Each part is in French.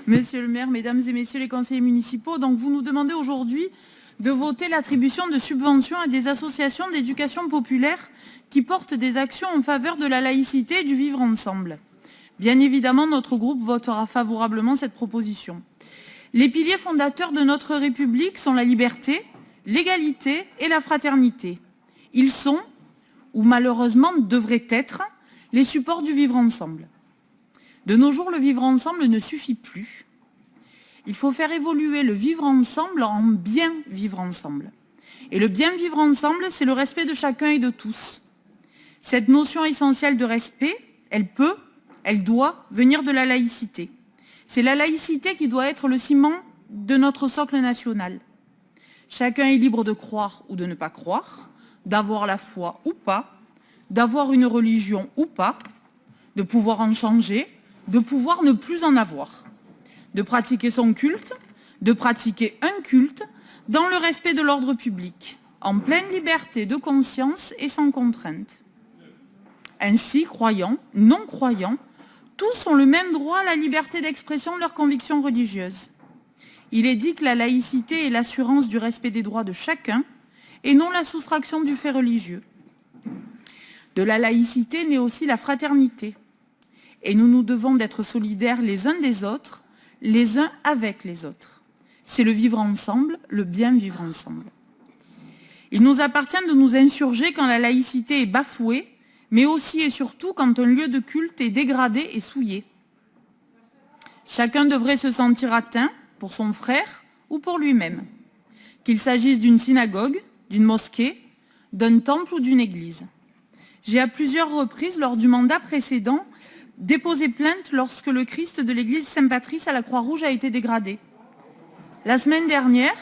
Monsieur le maire, mesdames et messieurs les conseillers municipaux, donc vous nous demandez aujourd'hui de voter l'attribution de subventions à des associations d'éducation populaire qui portent des actions en faveur de la laïcité et du vivre ensemble. Bien évidemment, notre groupe votera favorablement cette proposition. Les piliers fondateurs de notre République sont la liberté, l'égalité et la fraternité. Ils sont, ou malheureusement devraient être, les supports du vivre ensemble. De nos jours, le vivre ensemble ne suffit plus. Il faut faire évoluer le vivre ensemble en bien vivre ensemble. Et le bien vivre ensemble, c'est le respect de chacun et de tous. Cette notion essentielle de respect, elle doit venir de la laïcité. C'est la laïcité qui doit être le ciment de notre socle national. Chacun est libre de croire ou de ne pas croire, d'avoir la foi ou pas, d'avoir une religion ou pas, de pouvoir en changer, de pouvoir ne plus en avoir, de pratiquer son culte, de pratiquer un culte dans le respect de l'ordre public, en pleine liberté de conscience et sans contrainte. Ainsi, croyants, non-croyants, tous ont le même droit à la liberté d'expression de leurs convictions religieuses. Il est dit que la laïcité est l'assurance du respect des droits de chacun et non la soustraction du fait religieux. De la laïcité naît aussi la fraternité. Et nous nous devons d'être solidaires les uns des autres, les uns avec les autres. C'est le vivre ensemble, le bien vivre ensemble. Il nous appartient de nous insurger quand la laïcité est bafouée, mais aussi et surtout quand un lieu de culte est dégradé et souillé. Chacun devrait se sentir atteint pour son frère ou pour lui-même, qu'il s'agisse d'une synagogue, d'une mosquée, d'un temple ou d'une église. J'ai à plusieurs reprises, lors du mandat précédent, déposé plainte lorsque le Christ de l'église Saint-Patrice à la Croix-Rouge a été dégradé. La semaine dernière,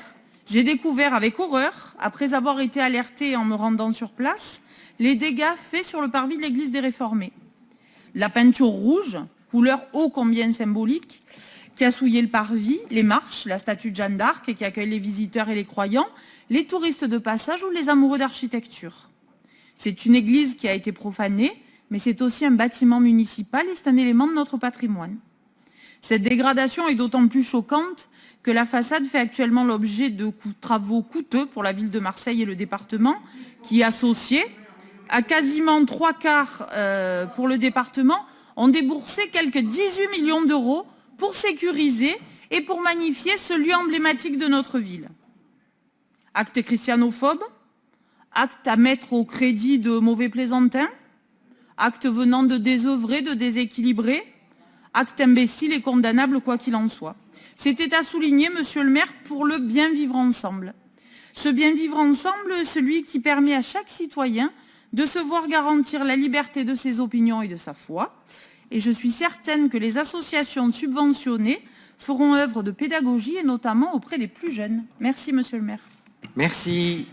j'ai découvert avec horreur, après avoir été alertée en me rendant sur place, les dégâts faits sur le parvis de l'église des Réformés. La peinture rouge, couleur ô combien symbolique, qui a souillé le parvis, les marches, la statue de Jeanne d'Arc qui accueille les visiteurs et les croyants, les touristes de passage ou les amoureux d'architecture. C'est une église qui a été profanée, mais c'est aussi un bâtiment municipal et c'est un élément de notre patrimoine. Cette dégradation est d'autant plus choquante que la façade fait actuellement l'objet de travaux coûteux pour la ville de Marseille et le département, qui, associés à quasiment 3/4 pour le département, ont déboursé quelques 18 millions d'euros pour sécuriser et pour magnifier ce lieu emblématique de notre ville. Acte christianophobe, acte à mettre au crédit de mauvais plaisantins, acte venant de désœuvrés, de déséquilibrés, acte imbécile et condamnable quoi qu'il en soit. C'était à souligner, monsieur le maire, pour le bien vivre ensemble. Ce bien vivre ensemble, celui qui permet à chaque citoyen de se voir garantir la liberté de ses opinions et de sa foi. Et je suis certaine que les associations subventionnées feront œuvre de pédagogie et notamment auprès des plus jeunes. Merci, monsieur le maire. Merci.